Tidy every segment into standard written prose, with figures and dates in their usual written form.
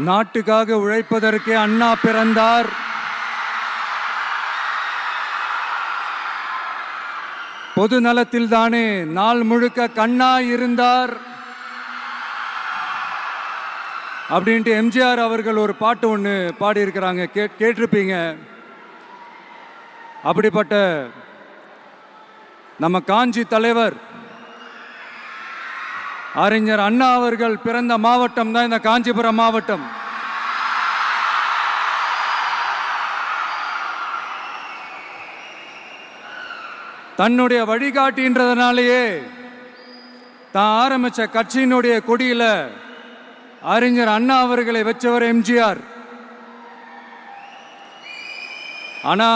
நாட்டுக்காக உழைப்பதற்கே அண்ணா பிறந்தார். பொது நலத்தில் தானே நாள் முழுக்க கண்ணா இருந்தார் அப்படின்ட்டு எம்ஜிஆர் அவர்கள் ஒரு பாட்டு ஒன்று பாடியிருக்கிறாங்க, கேட்டிருப்பீங்க. அப்படிப்பட்ட நம்ம காஞ்சி தலைவர் அறிஞர் அண்ணா அவர்கள் பிறந்த மாவட்டம் தான் இந்த காஞ்சிபுரம் மாவட்டம். தன்னுடைய வழிகாட்டின்றதுனாலேயே தான் ஆரம்பிச்ச கட்சியினுடைய கொடியில அறிஞர் அண்ணா அவர்களை வச்சவர் எம்ஜிஆர். ஆனா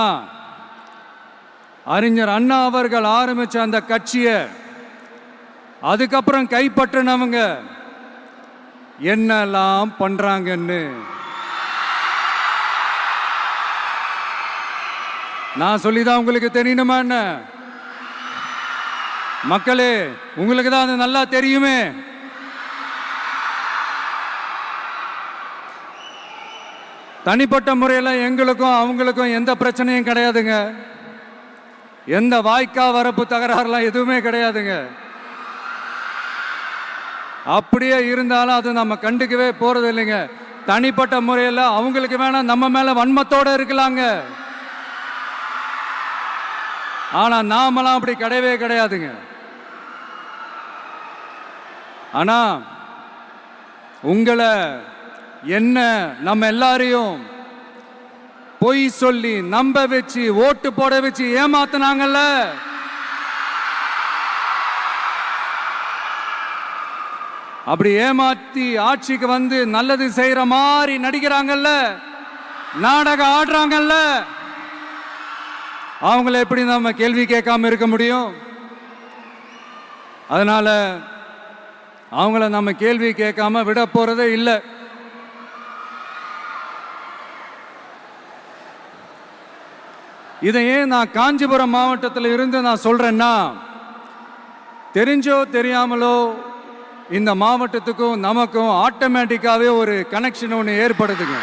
அறிஞர் அண்ணா அவர்கள் ஆரம்பிச்ச அந்த கட்சியை அதுக்கப்புறம் கைப்பற்றினவங்க என்னெல்லாம் பண்றாங்கன்னு நான் சொல்லிதான் உங்களுக்கு தெரியணுமா என்ன? மக்களே, உங்களுக்கு தான் அது நல்லா தெரியுமே. தனிப்பட்ட முறையில் எங்களுக்கும் அவங்களுக்கும் எந்த பிரச்சனையும் கிடையாதுங்க. எந்த வாய்க்கா வரப்பு தகராறுலாம் எதுவுமே கிடையாதுங்க. அப்படியே இருந்தாலும் அது நம்ம கண்டுக்கவே போறது இல்லைங்க. தனிப்பட்ட முறையில் அவங்களுக்கு வேணா நம்ம மேல வன்மத்தோட இருக்கலாங்க. ஆனா நாமெல்லாம் அப்படி கிடையவே கிடையாதுங்க. ஆனா உங்களை என்ன நம்ம எல்லாரையும் பொய் சொல்லி நம்ப வச்சு ஓட்டு போட வச்சு ஏமாத்தினாங்கல்ல, அப்படி ஏமாத்தி ஆட்சிக்கு வந்து நல்லது செய்யற மாதிரி நடிக்கிறாங்கல்ல, நாடகம் ஆடுறாங்கல்ல, அவங்கள எப்படி நம்ம கேள்வி கேட்காம இருக்க முடியும்? அதனால அவங்கள நம்ம கேள்வி கேட்காம விட போறதே இல்லை. இதையே நான் காஞ்சிபுரம் மாவட்டத்தில் இருந்து நான் சொல்றேன்னா, தெரிஞ்சோ தெரியாமலோ இந்த மாவட்டத்துக்கும் நமக்கும் ஆட்டோமேட்டிக்காவே ஒரு கனெக்ஷன் ஒன்று ஏற்படுதுங்க.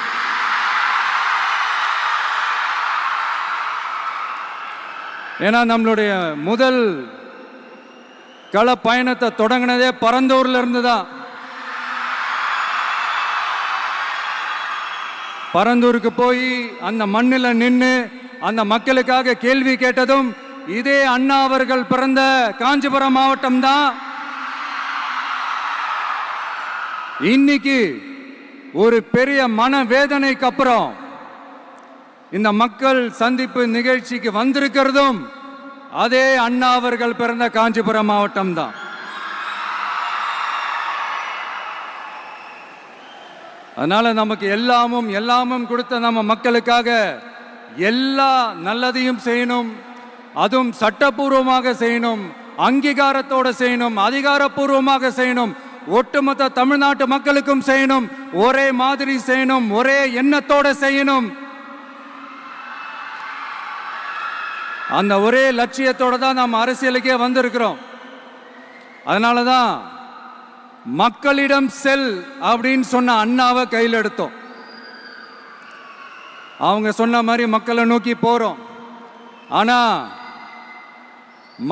ஏன்னா நம்மளுடைய முதல் கள பயணத்தை தொடங்கினதே பரந்தூர்ல இருந்து தான். பரந்தூருக்கு போய் அந்த மண்ணில் நின்று அந்த மக்களுக்காக கேள்வி கேட்டதும் இதே அண்ணா அவர்கள் பிறந்த காஞ்சிபுரம் மாவட்டம் தான். இன்னைக்கு ஒரு பெரிய மனவேதனைக்கு அப்புறம் இந்த மக்கள் சந்திப்பு நிகழ்ச்சிக்கு வந்திருக்கிறதும் அதே அண்ணா அவர்கள் பிறந்த காஞ்சிபுரம் மாவட்டம் தான். அதனால நமக்கு எல்லாமும் கொடுத்த நம்ம மக்களுக்காக எல்லா நல்லதையும் செய்யணும், அதுவும் சட்டப்பூர்வமாக செய்யணும், அங்கீகாரத்தோட செய்யணும், அதிகாரப்பூர்வமாக செய்யணும், ஒட்டுமொத்த தமிழ்நாட்டு மக்களுக்கும் செய்யணும், ஒரே மாதிரி செய்யணும், ஒரே எண்ணத்தோட செய்யணும். அந்த ஒரே லட்சியத்தோட தான் நாம் அரசியலுக்கே வந்திருக்கிறோம். அதனாலதான் மக்களிடம் செல் அப்படின்னு சொன்ன அண்ணாவை கையில் எடுத்தோம். அவங்க சொன்ன மாதிரி மக்களை நோக்கி போறோம். ஆனா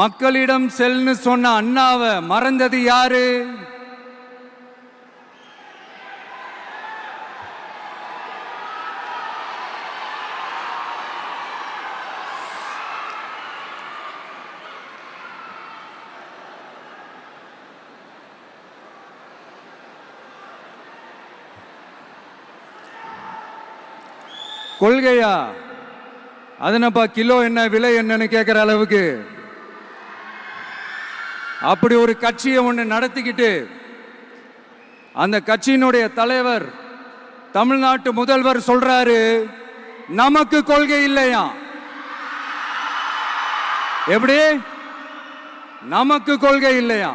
மக்களிடம் செல்னு சொன்ன அண்ணாவை மறந்தது யாரு? கொள்கையா? அதனப்பா கிலோ என்ன விலை என்னன்னு கேட்கிற அளவுக்கு அப்படி ஒரு கட்சியை ஒன்று நடத்திக்கிட்டு அந்த கட்சியினுடைய தலைவர் தமிழ்நாட்டு முதல்வர் சொல்றாரு, நமக்கு கொள்கை இல்லையா? எப்படி நமக்கு கொள்கை இல்லையா?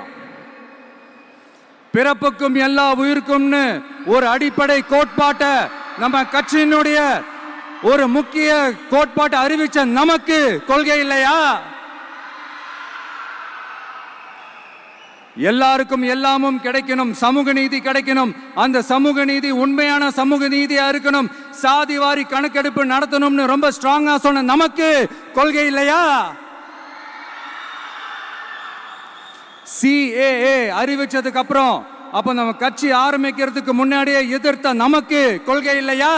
பிறப்புக்கும் எல்லா உயிருக்கும்னு ஒரு அடிப்படை கோட்பாட்டை நம்ம கட்சியினுடைய ஒரு முக்கிய கோட்பாட்டை அறிவிச்ச நமக்கு கொள்கை இல்லையா? எல்லாருக்கும் எல்லாமும் கிடைக்கணும், சமூக நீதி கிடைக்கணும். அந்த சமூக நீதி உண்மையான சமூக நீதியா இருக்கணும். சாதி வாரி கணக்கெடுப்பு நடத்தணும்னு ரொம்ப ஸ்ட்ராங்கா சொன்ன நமக்கு கொள்கை இல்லையா? CAA அறிவிச்சதுக்கு அப்புறம் அப்ப நம்ம கட்சி ஆரம்பிக்கிறதுக்கு முன்னாடியே எதிர்த்த நமக்கு கொள்கை இல்லையா?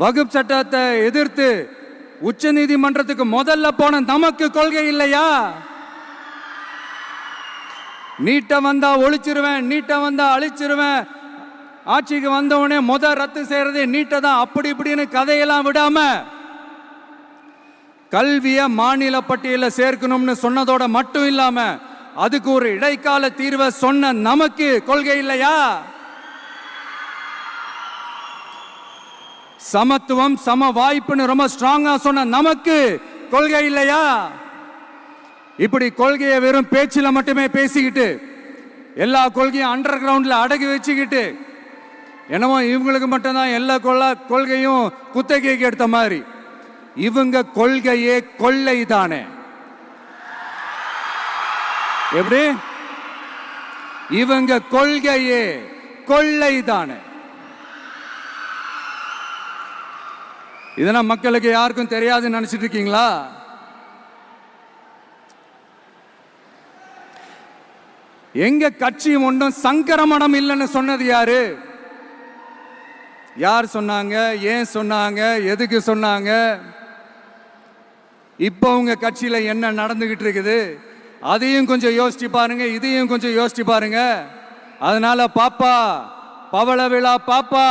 வகுப்பு சட்டத்தை எதிர்த்து உச்ச நீதிமன்றத்துக்கு முதல்ல போன நமக்கு கொள்கை இல்லையா? நீட்ட வந்தா ஒழிச்சிருவேன், நீட்ட வந்தா அழிச்சிருவேன், ஆட்சிக்கு வந்தவனே ரத்து செய்யறதே நீட்ட தான், அப்படி இப்படின்னு கதையெல்லாம் விடாம கல்விய மாநில பட்டியலில் சேர்க்கணும்னு சொன்னதோட மட்டும் இல்லாம அதுக்கு ஒரு இடைக்கால தீர்வை சொன்ன நமக்கு கொள்கை இல்லையா? சமத்துவம் சம வாய்ப்புன்னு ரொம்ப ஸ்ட்ராங்கா சொன்ன நமக்கு கொள்கை இல்லையா? இப்படி கொள்கையை வெறும் பேச்சில மட்டுமே பேசிக்கிட்டு எல்லா கொள்கையும் அண்டர் கிரவுண்ட்ல அடக்கி வச்சுக்கிட்டு என்னமோ இவங்களுக்கு மட்டும்தான் எல்லா கொள்கையும் குத்தகைக்கு எடுத்த மாதிரி. இவங்க கொள்கையே கொள்ளை தானே. எப்படி? இவங்க கொள்கையே கொள்ளை தானே. இதெல்லாம் மக்களுக்கு யாருக்கும் தெரியாதுன்னு நினைச்சிட்டு இருக்கீங்களா? எங்க கட்சி ஒன்றும் சங்கரமணம் இல்லைன்னு சொன்னது யாரு? யார் சொன்னாங்க? ஏன் சொன்னாங்க? எதுக்கு சொன்னாங்க? இப்போ உங்க கட்சியில என்ன நடந்துகிட்டு இருக்குது அதையும் கொஞ்சம் யோசிச்சு பாருங்க, இதையும் கொஞ்சம் யோசிச்சு பாருங்க. அதனால பாப்பா, பவள விழா பாப்பா,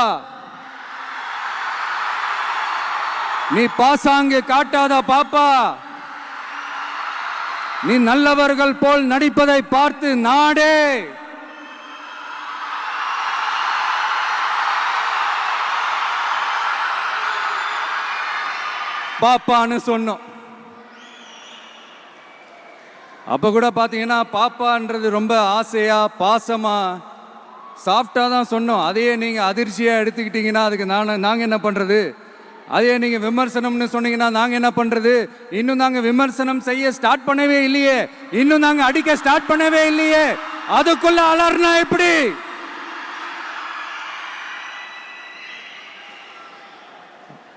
நீ பாசாங்கு காட்டாத பாப்பா. நீ நல்லவர்கள் போல் நடிப்பதை பார்த்து நாடே பாப்பான்னு சொன்னோம். அப்ப கூட பாத்தீங்கன்னா பாப்பான்றது ரொம்ப ஆசையா பாசமா சாஃப்டா தான் சொன்னோம். அதையே நீங்க அதிர்ச்சியா எடுத்துக்கிட்டீங்கன்னா அதுக்கு நாங்க என்ன பண்றது? அதே நீங்க விமர்சனம்னு சொன்னீங்கன்னா நாங்க என்ன பண்றது? இன்னும் நாங்க விமர்சனம் செய்ய ஸ்டார்ட் பண்ணவே இல்லையே, இன்னும் நாங்க அடிக்க ஸ்டார்ட் பண்ணவே இல்லையே, அதுக்குள்ள அலர்னா எப்படி?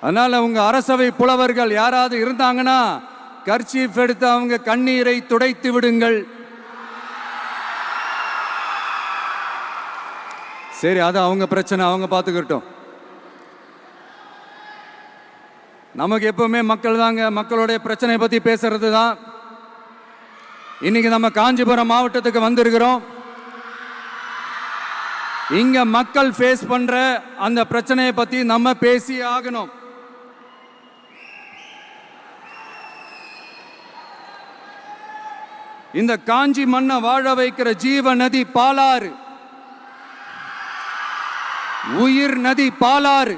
அதனால உங்க அரசவை புலவர்கள் யாராவது இருந்தாங்கன்னா கர்ச்சீஃப் எடுத்து அவங்க கண்ணீரை துடைத்து விடுங்கள். சரி, அது அவங்க பிரச்சனை, அவங்க பார்த்துக்கிட்டோம். நமக்கு எப்பவுமே மக்கள் தாங்க, மக்களுடைய பிரச்சனை பத்தி பேசுறது தான். இன்னைக்கு நம்ம காஞ்சிபுரம் மாவட்டத்துக்கு வந்திருக்கிறோம். இங்க மக்கள் ஃபேஸ் பண்ற அந்த பிரச்சனையை பத்தி நம்ம பேசி ஆகணும். இந்த காஞ்சி மண்ணை வாழ வைக்கிற ஜீவ நதி பாலாறு, உயிர் நதி பாலாறு.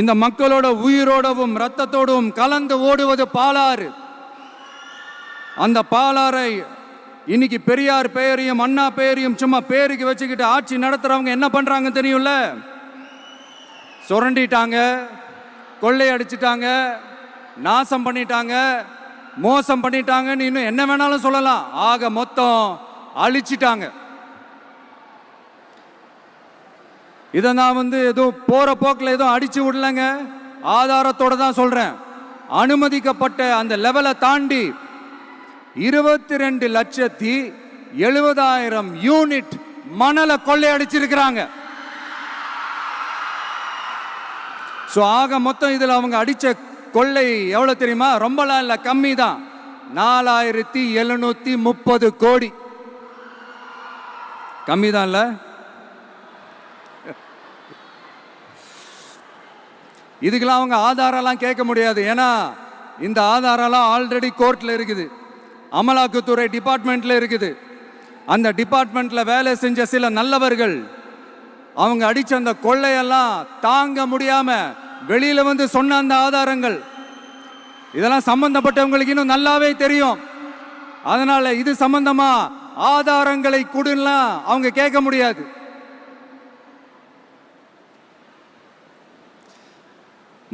இந்த மக்களோட உயிரோடவும் ரத்தத்தோடும் கலந்து ஓடுவது பாலாறு. அந்த பாலாறை இன்னைக்கு பெரியார் பெயரையும் அண்ணா பெயரையும் சும்மா பேருக்கு வச்சுக்கிட்டு ஆட்சி நடத்துறவங்க என்ன பண்றாங்க தெரியும்ல? சுரண்டிட்டாங்க, கொள்ளையடிச்சிட்டாங்க, நாசம் பண்ணிட்டாங்க, மோசம் பண்ணிட்டாங்கன்னு இன்னும் என்ன வேணாலும் சொல்லலாம். ஆக மொத்தம் அழிச்சிட்டாங்க. இதை நான் ஏதோ போற போக்கில் ஏதோ அடிச்சு விடலங்க, ஆதாரத்தோட தான் சொல்றேன். அனுமதிக்கப்பட்ட அந்த லெவலை தாண்டி 22,70,000 யூனிட் மணலை கொள்ளையடிச்சிருக்கிறாங்க. ஆக மொத்தம் இதுல அவங்க அடிச்ச கொள்ளை எவ்வளவு தெரியுமா? ரொம்பலாம் இல்ல, கம்மி தான். 4,730 கோடி. கம்மி தான் இல்ல? இதுக்கெல்லாம் அவங்க ஆதாரம்லாம் கேட்க முடியாது. ஏன்னா இந்த ஆதாரம்லாம் ஆல்ரெடி கோர்ட்ல இருக்குது, அமலாக்கத்துறை டிபார்ட்மெண்ட்ல இருக்குது. அந்த டிபார்ட்மெண்ட்ல வேலை செஞ்ச சில நல்லவர்கள் அவங்க அடிச்ச அந்த கொள்ளையெல்லாம் தாங்க முடியாம வெளியில சொன்ன அந்த ஆதாரங்கள், இதெல்லாம் சம்பந்தப்பட்டவங்களுக்கு இன்னும் நல்லாவே தெரியும். அதனால இது சம்பந்தமா ஆதாரங்களை கொடுலாம் அவங்க கேட்க முடியாது.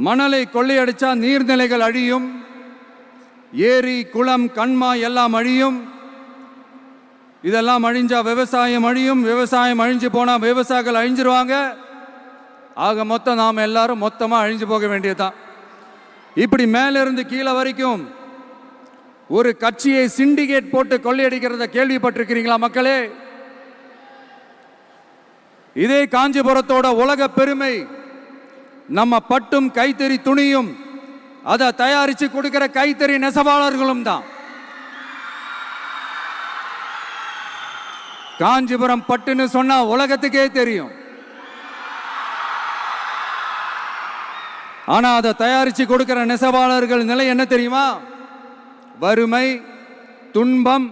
மணலை கொள்ளையடிச்சா நீர்நிலைகள் அழியும், ஏரி குளம் கண்மாய் எல்லாம் அழியும். இதெல்லாம் அழிஞ்சா விவசாயம் அழியும். விவசாயம் அழிஞ்சு போனா விவசாயிகள் அழிஞ்சிருவாங்க. ஆக மொத்தம் நாம் எல்லாரும் மொத்தமா அழிஞ்சு போக வேண்டியதுதான். இப்படி மேலிருந்து கீழே வரைக்கும் ஒரு கட்சியை சிண்டிகேட் போட்டு கொள்ளையடிக்கிறத கேள்விப்பட்டிருக்கிறீங்களா மக்களே? இதே காஞ்சிபுரத்தோட உலக பெருமை நம்ம பட்டும் கைத்தறி துணியும் அதை தயாரிச்சு கொடுக்கிற கைத்தறி நெசவாளர்களும் தான். காஞ்சிபுரம் பட்டுன்னு சொன்னா உலகத்துக்கே தெரியும். ஆனா அதை தயாரிச்சு கொடுக்கிற நெசவாளர்கள் நிலை என்ன தெரியுமா? வறுமை, துன்பம்,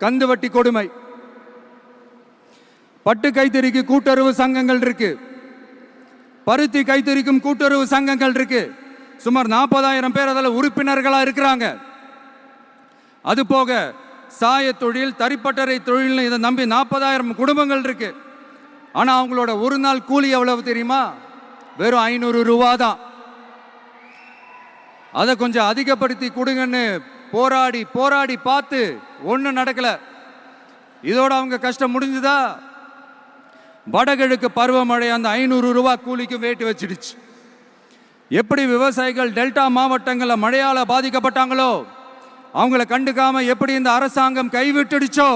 கந்துவட்டி கொடுமை. பட்டு கைத்தறிக்கு கூட்டுறவு சங்கங்கள் இருக்கு, பருத்தி கைத்தறிக்கும் கூட்டுறவு சங்கங்கள் இருக்கு. சுமார் 40,000 பேர் அதில் உறுப்பினர்களா இருக்கிறாங்க. அது போக சாய தொழில், தறிப்பட்டறை தொழில் இதை நம்பி 40,000 குடும்பங்கள் இருக்கு. ஆனா அவங்களோட ஒரு நாள் கூலி எவ்வளவு தெரியுமா? வெறும் 500 ரூபா தான். அதை கொஞ்சம் அதிகப்படுத்தி கொடுங்கன்னு போராடி போராடி பார்த்து ஒன்றும் நடக்கல. இதோட அவங்க கஷ்டம் முடிஞ்சுதா? வடகிழக்கு பருவமழை அந்த 500 ரூபா கூலிக்கு வேட்டு வச்சிடுச்சு. எப்படி விவசாயிகள் டெல்டா மாவட்டங்களில் மழையால் பாதிக்கப்பட்டாங்களோ, அவங்கள கண்டுக்காம எப்படி இந்த அரசாங்கம் கைவிட்டுடுச்சோ,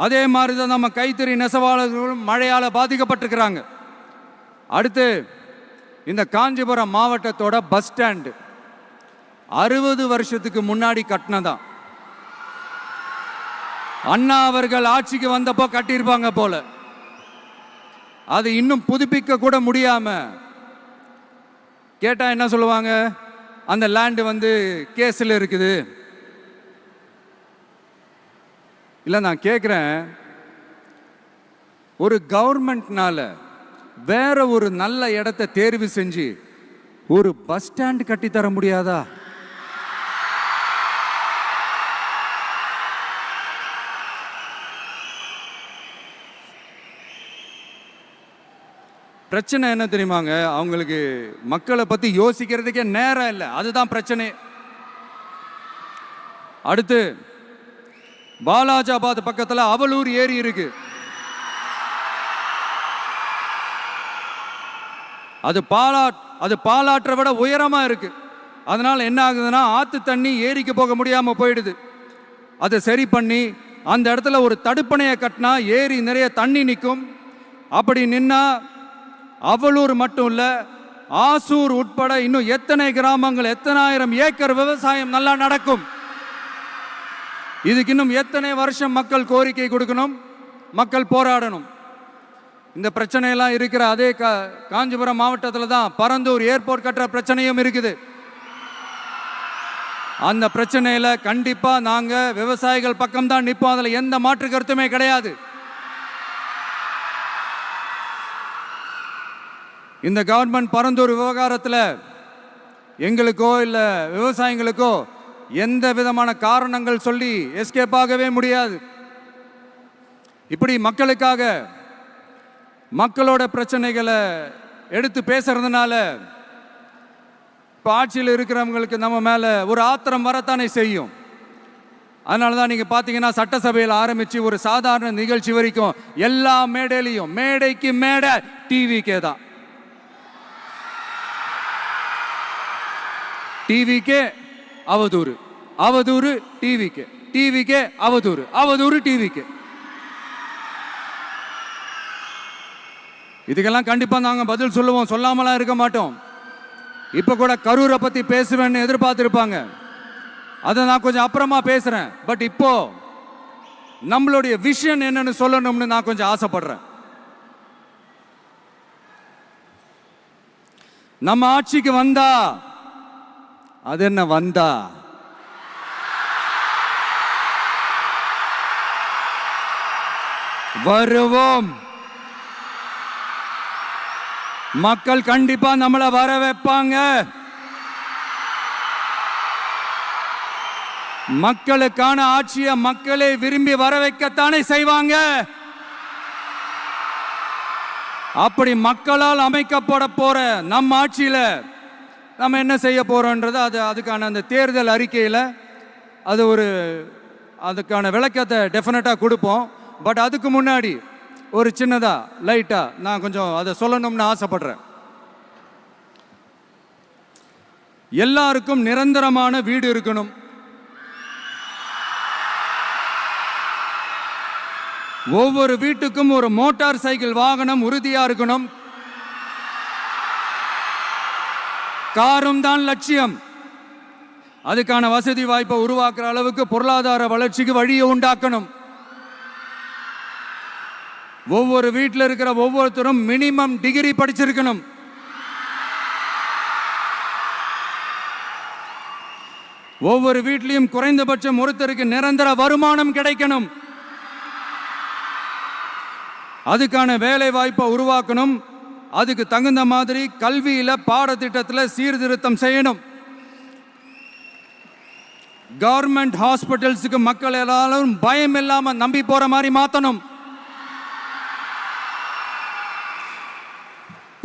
அதே மாதிரி தான் நம்ம கைத்தறி நெசவாளர்களும் மழையால் பாதிக்கப்பட்டிருக்கிறாங்க. அடுத்து இந்த காஞ்சிபுரம் மாவட்டத்தோட பஸ் ஸ்டாண்டு 60 வருஷத்துக்கு முன்னாடி கட்டினதான். அண்ணா அவர்கள் ஆட்சிக்கு வந்தப்போ கட்டியிருப்பாங்க போல. அது இன்னும் புதுப்பிக்க கூட முடியாம கேட்டா என்ன சொல்லுவாங்க? அந்த லேண்டு வந்து கேஸில் இருக்குது. இல்லை, நான் கேட்குறேன், ஒரு கவர்மெண்ட்னால வேற ஒரு நல்ல இடத்தை தேர்வு செஞ்சு ஒரு பஸ் ஸ்டாண்ட் கட்டி தர முடியாதா? பிரச்சனை என்ன தெரியுமாங்க? அவங்களுக்கு மக்களை பத்தி யோசிக்கிறதுக்கே நேரம் இல்லை. அதுதான் பிரச்சனை. அடுத்து பாலாஜாபாத் பக்கத்துல அவலூர் ஏரி இருக்கு. அது பாலாற்றை விட உயரமா இருக்கு. அதனால என்ன ஆகுதுன்னா, ஆத்து தண்ணி ஏரிக்கு போக முடியாம போயிடுது. அதை சரி பண்ணி அந்த இடத்துல ஒரு தடுப்பணையை கட்டினா ஏரி நிறைய தண்ணி நிற்கும். அப்படி நின்னா அவலூர் மட்டும் இல்ல, ஆசூர் உட்பட இன்னும் எத்தனை கிராமங்கள், எத்தனை ஆயிரம் ஏக்கர் விவசாயம் நல்லா நடக்கும். இதுக்கு இன்னும் எத்தனை வருஷம் மக்கள் கோரிக்கை கொடுக்கணும், மக்கள் போராடணும். இந்த பிரச்சனையெல்லாம் இருக்கிற அதே காஞ்சிபுரம் மாவட்டத்தில் தான் பரந்தூர் ஏர்போர்ட் கட்டுற பிரச்சனையும் இருக்குது. அந்த பிரச்சனையில கண்டிப்பா நாங்க விவசாயிகள் பக்கம் தான் நிற்போம். அதுல எந்த மாற்று கருத்துமே கிடையாது. இந்த கவர்மெண்ட் பரந்தூர் விவகாரத்தில் எங்களுக்கோ இல்லை விவசாயிகளுக்கோ எந்த விதமான காரணங்கள் சொல்லி எஸ்கேப் ஆகவே முடியாது. இப்படி மக்களுக்காக மக்களோட பிரச்சனைகளை எடுத்து பேசுறதுனால இப்போ ஆட்சியில் இருக்கிறவங்களுக்கு நம்ம மேலே ஒரு ஆத்திரம் வரத்தானே செய்யும். அதனால தான் நீங்கள் பார்த்தீங்கன்னா சட்டசபையில் ஆரம்பித்து ஒரு சாதாரண நிகழ்ச்சி வரைக்கும் எல்லா மேடையிலையும் மேடைக்கு மேடை டிவிக்கே தான். டிவிக்கே அவதூறு, அவதூறு டிவிக்கே, டிவிக்கே அவதூறு, அவதூறு டிவிக்கே. இதுக்கெல்லாம் கண்டிப்பா நாங்க பதில் சொல்லுவோம், சொல்லாமலாம் இருக்க மாட்டோம். இப்ப கூட கரூரை பத்தி பேசுவேன்னு எதிர்பார்த்திருப்பாங்க. அதை நான் கொஞ்சம் அப்புறமா பேசுறேன். பட் இப்போ நம்மளுடைய விஷன் என்னன்னு சொல்லணும்னு நான் கொஞ்சம் ஆசைப்படுறேன். நம்ம ஆட்சிக்கு வந்தா அது என்ன வந்தா வருவோம். மக்கள் கண்டிப்பா நம்மளை வர வைப்பாங்க. மக்களுக்கான ஆட்சியை மக்களே விரும்பி வர வைக்கத்தானே செய்வாங்க. அப்படி மக்களால் அமைக்கப்பட போற நம்ம ஆட்சியில நம்ம என்ன செய்ய போகிறோன்றது அதுக்கான அந்த தேர்தல் அறிக்கையில் அதுக்கான விளக்கத்தை டெஃபினட்டாக கொடுப்போம். பட் அதுக்கு முன்னாடி ஒரு சின்னதாக லைட்டாக நான் கொஞ்சம் அதை சொல்லணும்னு ஆசைப்படுறேன். எல்லாருக்கும் நிரந்தரமான வீடு இருக்கணும். ஒவ்வொரு வீட்டுக்கும் ஒரு மோட்டார் சைக்கிள் வாகனம் உறுதியா இருக்கணும். காரும் தான் லட்சியம். அதுக்கான வசதி வாய்ப்பை உருவாக்குற அளவுக்கு பொருளாதார வளர்ச்சிக்கு வழியை உண்டாக்கணும். ஒவ்வொரு வீட்டில் இருக்கிற ஒவ்வொருத்தரும் மினிமம் டிகிரி படிச்சிருக்கணும். ஒவ்வொரு வீட்லையும் குறைந்தபட்சம் ஒருத்தருக்கு நிரந்தர வருமானம் கிடைக்கணும். அதுக்கான வேலை வாய்ப்பை உருவாக்கணும். அதுக்கு தகுந்த மாதிரி கல்வியில பாடத்திட்டத்தில் சீர்திருத்தம் செய்யணும். கவர்மெண்ட் ஹாஸ்பிட்டல்ஸுக்கு மக்கள் எல்லாரும் பயம் இல்லாம நம்பி போற மாதிரி மாத்தணும்.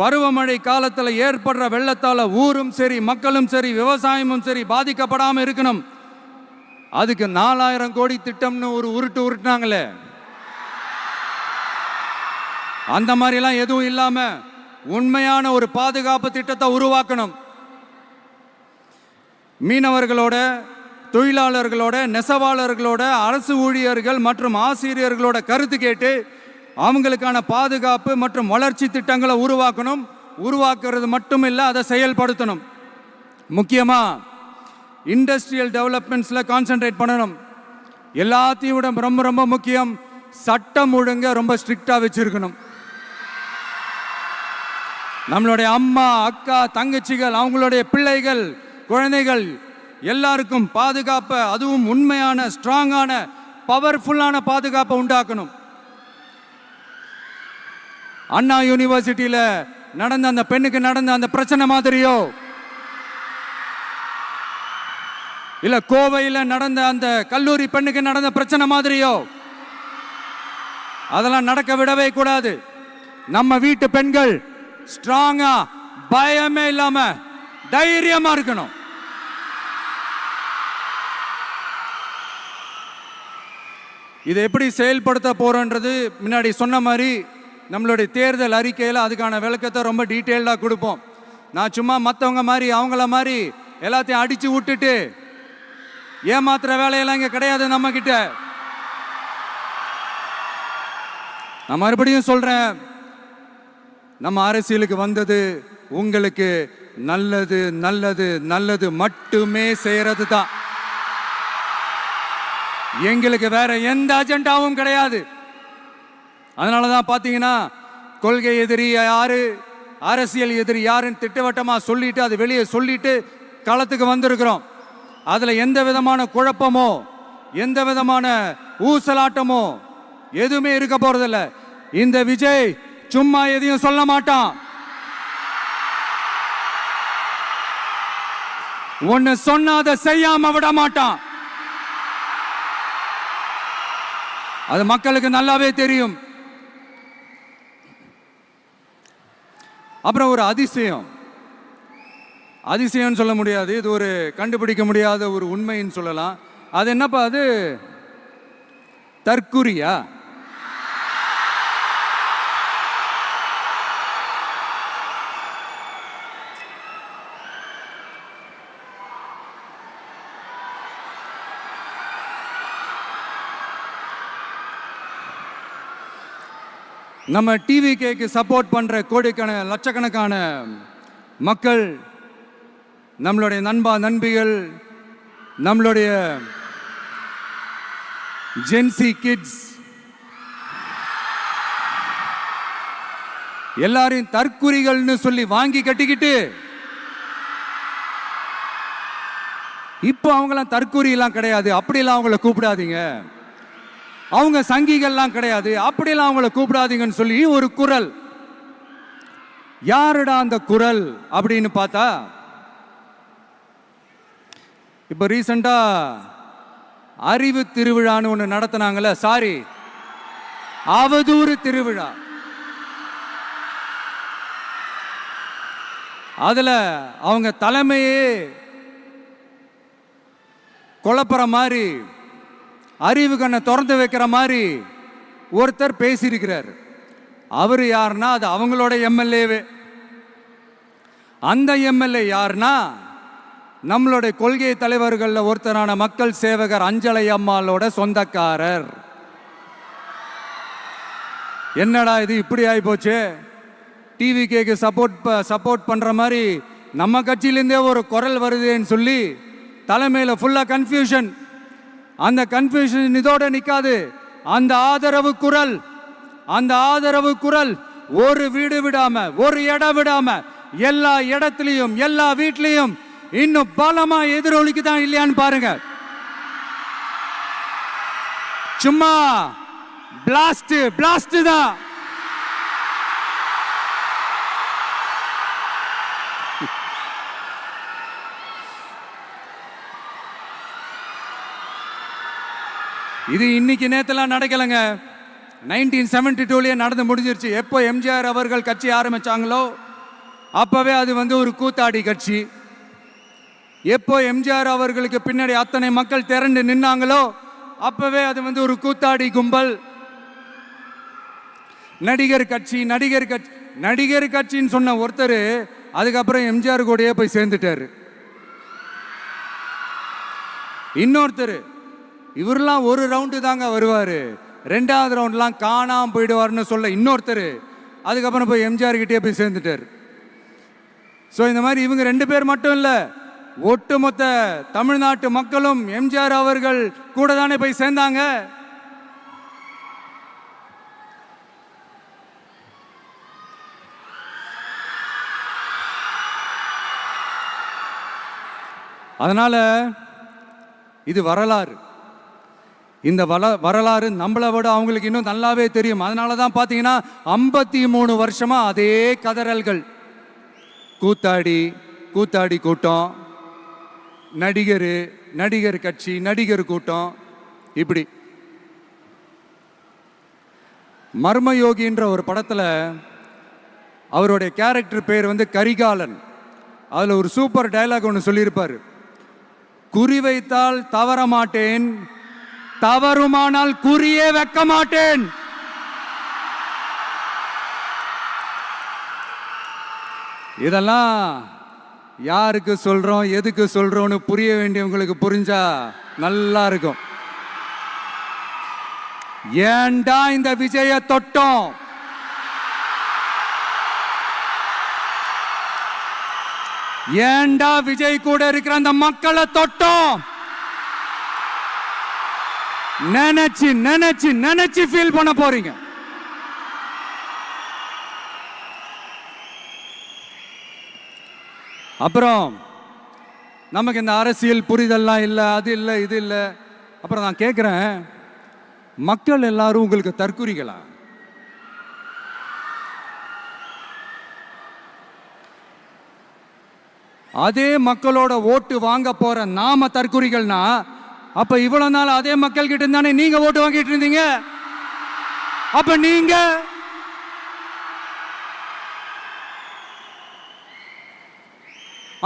பருவமழை காலத்தில் ஏற்படுற வெள்ளத்தால ஊரும் சரி மக்களும் சரி விவசாயமும் சரி பாதிக்கப்படாம இருக்கணும். அதுக்கு 4000 கோடி திட்டம்னு ஒரு உருட்டுனாங்களே, அந்த மாதிரிலாம் எதுவும் இல்லாம உண்மையான ஒரு பாதுகாப்பு திட்டத்தை உருவாக்கணும். மீனவர்களோட, தொழிலாளர்களோட, நெசவாளர்களோட, அரசு ஊழியர்கள் மற்றும் ஆசிரியர்களோட கருத்து கேட்டு அவங்களுக்கான பாதுகாப்பு மற்றும் வளர்ச்சி திட்டங்களை உருவாக்கணும். உருவாக்குறது மட்டும் இல்லை, அதை செயல்படுத்தணும். முக்கியமாக இண்டஸ்ட்ரியல் டெவலப்மெண்ட்ஸில் கான்சென்ட்ரேட் பண்ணணும். எல்லாத்தையும் விட ரொம்ப ரொம்ப முக்கியம், சட்டம் ஒழுங்க ரொம்ப ஸ்ட்ரிக்டாக வச்சிருக்கணும். நம்மளுடைய அம்மா, அக்கா, தங்கச்சிகள், அவங்களுடைய பிள்ளைகள், குழந்தைகள் எல்லாருக்கும் பாதுகாப்பை, அதுவும் உண்மையான ஸ்ட்ராங்கான பவர்ஃபுல்லான பாதுகாப்பை உண்டாக்கணும். அண்ணா யூனிவர்சிட்டியில நடந்த அந்த பெண்ணுக்கு நடந்த அந்த பிரச்சனை மாதிரியோ, இல்ல கோவையில் நடந்த அந்த கல்லூரி பெண்ணுக்கு நடந்த பிரச்சனை மாதிரியோ அதெல்லாம் நடக்க விடவே கூடாது. நம்ம வீட்டு பெண்கள் ஸ்ட்ராங்கா, பயமே இல்லாம தைரியமா இருக்கணும். இதை எப்படி செயல்படுத்த போறோன்றது முன்னாடி சொன்ன மாதிரி நம்மளுடைய தேர்தல் அறிக்கையில் அதுக்கான விளக்கத்தை ரொம்ப டீட்டெயில்டாக கொடுப்போம். நான் சும்மா மற்றவங்க மாதிரி அவங்கள மாதிரி எல்லாத்தையும் அடிச்சு விட்டுட்டு ஏமாத்துற வேலையெல்லாம் இங்கே கிடையாது நம்ம கிட்ட. நான் மறுபடியும் சொல்றேன், நம்ம அரசியலுக்கு வந்தது உங்களுக்கு நல்லது நல்லது நல்லது மட்டுமே செய்யறது தான். எங்களுக்கு வேற எந்த அஜெண்டாவும் கிடையாது. அதனாலதான் பாத்தீங்கன்னா கொள்கை எதிரி யாரு, அரசியல் எதிரி யாருன்னு திட்டவட்டமா சொல்லிட்டு அது வெளியே சொல்லிட்டு களத்துக்கு வந்திருக்கிறோம். அதுல எந்த விதமான குழப்பமோ எந்த விதமான ஊசலாட்டமோ எதுவுமே இருக்க போறதில்ல. இந்த விஜய் சும்மா எதையும் சொல்ல மாட்டான். ஒன்னு சொன்ன அதை செய்யாம விட மாட்டான். அது மக்களுக்கு நல்லாவே தெரியும். அப்புறம் ஒரு அதிசயம் சொல்ல முடியாது, இது ஒரு கண்டுபிடிக்க முடியாத ஒரு உண்மைன்னு சொல்லலாம். அது என்னப்பா, அது தற்குறியா? நம்ம டிவிகேக்கு சப்போர்ட் பண்ற கோடிக்கணக்கான லட்சக்கணக்கான மக்கள், நம்மளுடைய நண்பிகள், நம்மளுடைய ஜென்சி கிட்ஸ் எல்லாரையும் தற்குறிகள்னு சொல்லி வாங்கி கட்டிக்கிட்டு இப்போ அவங்களாம் தற்குறியெல்லாம் கிடையாது, அப்படிலாம் அவங்கள கூப்பிடாதீங்க, அவங்க சங்கிகள்லாம் கிடையாது, அப்படிலாம் அவங்கள கூப்பிடாதீங்கன்னு சொல்லி ஒரு குரல். யாருடா அந்த குரல் அப்படின்னு பார்த்தா, இப்ப ரீசெண்டா அறிவு திருவிழான்னு ஒன்று நடத்தினாங்கல்ல, சாரி அவதூறு திருவிழா. அதுல அவங்க தலைமையே குழப்புற மாதிரி, அறிவு கண்ணை திறந்து வைக்கிற மாதிரி ஒருத்தர் பேசியிருக்கிறார். அவர் யாருன்னா அது அவங்களோட எம்எல்ஏவே. அந்த எம்எல்ஏ யாருன்னா நம்மளுடைய கொள்கை தலைவர்களில் ஒருத்தரான மக்கள் சேவகர் அஞ்சலை அம்மாளோட சொந்தக்காரர். என்னடா இது இப்படி ஆகி போச்சு, டிவிகேக்கு சப்போர்ட் பண்ற மாதிரி நம்ம கட்சியிலேருந்தே ஒரு குரல் வருதுன்னு சொல்லி தலைமையில் ஃபுல்லா கன்ஃபியூஷன். அந்த கன்ஃபியூஷன் இதோட நிற்காது. அந்த ஆதரவு குரல் ஒரு வீடு விடாம, ஒரு இடம் விடாம, எல்லா இடத்துலையும் எல்லா வீட்லையும் இன்னும் பலமா எதிரொலிக்கு தான் இல்லையான்னு பாருங்க. சும்மா பிளாஸ்ட் தான். இது இன்னைக்கு நேத்தெல்லாம் நடக்கலைங்க. 1972 நடந்து முடிஞ்சிருச்சு. எப்போ எம்ஜிஆர் அவர்கள் கட்சி ஆரம்பிச்சாங்களோ அப்பவே அது ஒரு கூத்தாடி கட்சி. எப்போ எம்ஜிஆர் அவர்களுக்கு பின்னாடி அத்தனை மக்கள் திரண்டு நின்னாங்களோ அப்பவே அது ஒரு கூத்தாடி கும்பல். நடிகர் கட்சின்னு சொன்ன ஒருத்தர் அதுக்கப்புறம் எம்ஜிஆர் கூடயே போய் சேர்ந்துட்டாரு. இன்னொருத்தர் இவரெல்லாம் ஒரு ரவுண்டு தாங்க வருவாரு, ரெண்டாவது ரவுண்ட்லாம் காணாம போயிடுவார்னு சொல்ல இன்னொருத்தர் அதுக்கப்புறம் போய் எம்ஜிஆர் கிட்டே போய் சேர்ந்துட்டார். ஸோ இந்த மாதிரி இவங்க 2 பேர் மட்டும் இல்லை, ஒட்டுமொத்த தமிழ்நாட்டு மக்களும் எம்ஜிஆர் அவர்கள் கூட தானே போய் சேர்ந்தாங்க. அதனால இது வரலாறு. இந்த வரலாறு நம்மளை விட அவங்களுக்கு இன்னும் நல்லாவே தெரியும். அதனால தான் பார்த்தீங்கன்னா 53 வருஷமா அதே கதறல்கள். கூத்தாடி கூட்டம், நடிகர் கட்சி, நடிகர் கூட்டம், இப்படி. மர்மயோகின்ற ஒரு படத்தில் அவருடைய கேரக்டர் பேர் கரிகாலன். அதில் ஒரு சூப்பர் டயலாக் ஒன்று சொல்லியிருப்பார். குறி வைத்தால் தவற மாட்டேன், தவறுமானால் குறியே வைக்க மாட்டேன். இதெல்லாம் யாருக்கு சொல்றோம், எதுக்கு சொல்றோம்னு புரிய வேண்டியவங்களுக்கு புரிஞ்சா நல்லா இருக்கும். ஏண்டா இந்த விஜய தொட்டோம், ஏண்டா விஜய் கூட இருக்கிற அந்த மக்களை தொட்டோம் நினைச்சு ஃபீல் பண்ண போறீங்க. அப்புறம் நமக்கு இந்த அரசியல் புரிதல்லாம் இல்லை, அது இல்லை, இது இல்லை. அப்புறம் நான் கேட்குறேன், மக்கள் எல்லாரும் உங்களுக்கு தற்குறிகளா? அதே மக்களோட ஓட்டு வாங்க போற நாம தற்குறிகள்னா அப்ப இவ்வளவு நாள் அதே மக்கள் கிட்ட இருந்தானே நீங்க ஓட்டு வாங்கிட்டு இருந்தீங்க. அப்ப நீங்க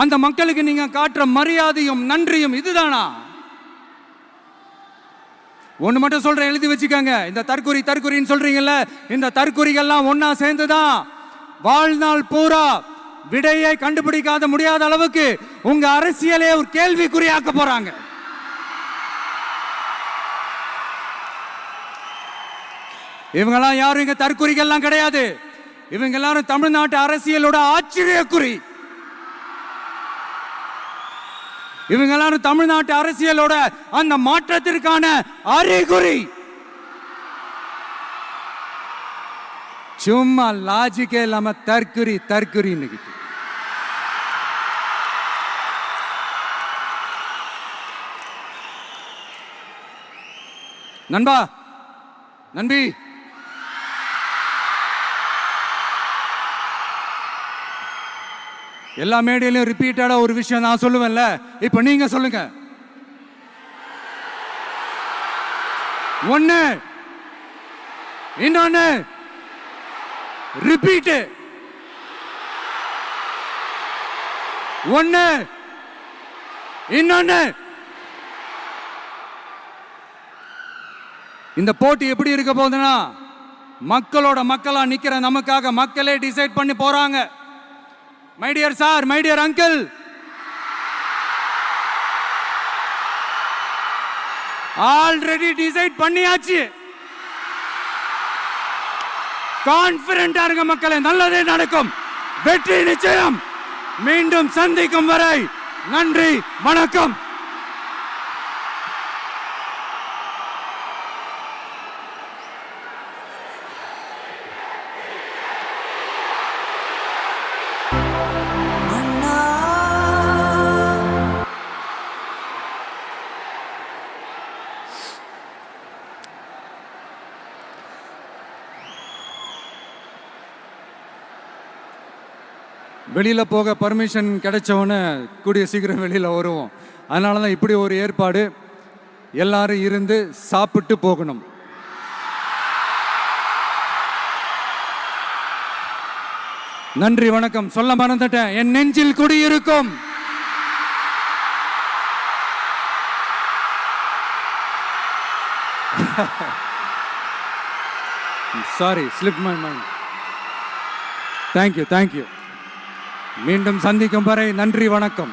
அந்த மக்களுக்கு நீங்க காட்டுற மரியாதையும் நன்றியும் இதுதானா? ஒண்ணு மட்டும் சொல்றேன், எழுதி வச்சுக்கோங்க. இந்த தற்குறின்னு சொல்றீங்கல்ல, இந்த தற்குறிகள்லாம் ஒன்னா சேர்ந்துதான் வாழ்நாள் பூரா விடையை கண்டுபிடிக்காத முடியாத அளவுக்கு உங்க அரசியலே ஒரு கேள்விக்குறியாக்க போறாங்க. இவங்கெல்லாம் யாரும் இங்க தற்குறிகள்லாம் கிடையாது. இவங்க எல்லாரும் தமிழ்நாட்டு அரசியலோட ஆச்சரியக்குறி. இவங்க எல்லாரும் தமிழ்நாட்டு அரசியலோட அந்த மாற்றத்திற்கான அறிகுறி. சும்மா லாஜிக்கே இல்லாம தற்குறி. நண்பி, எல்லா மேடையிலும் ரிப்பீட்டடா ஒரு விஷயம் நான் சொல்லுவேன்ல, இப்ப நீங்க சொல்லுங்க. ஒண்ணு, இன்னொன்னு, ரிப்பீட். ஒண்ணு. இன்னொன்னு, இந்த போட்டி எப்படி இருக்க போகுதுன்னா, மக்களோட மக்களா நிக்கிற நமக்காக மக்களே டிசைட் பண்ணி போறாங்க. My dear sir, my dear uncle, already decide பண்ணியாச்சு. கான்பிடண்டா இருக்க மக்களே, நல்லதே நடக்கும், வெற்றி நிச்சயம். மீண்டும் சந்திக்கும் வரை நன்றி, வணக்கம். வெளியில போக பர்மிஷன் கிடைச்சவொன்னே கூடிய சீக்கிரம் வெளியில வருவோம். அதனால தான் இப்படி ஒரு ஏற்பாடு. எல்லாரும் இருந்து சாப்பிட்டு போகணும். நன்றி, வணக்கம். சொல்ல மறந்துட்டேன், என் நெஞ்சில் குடியிருக்கும் sorry, slip my mind. Thank you. மீண்டும் சந்திக்கும் வரை நன்றி, வணக்கம்.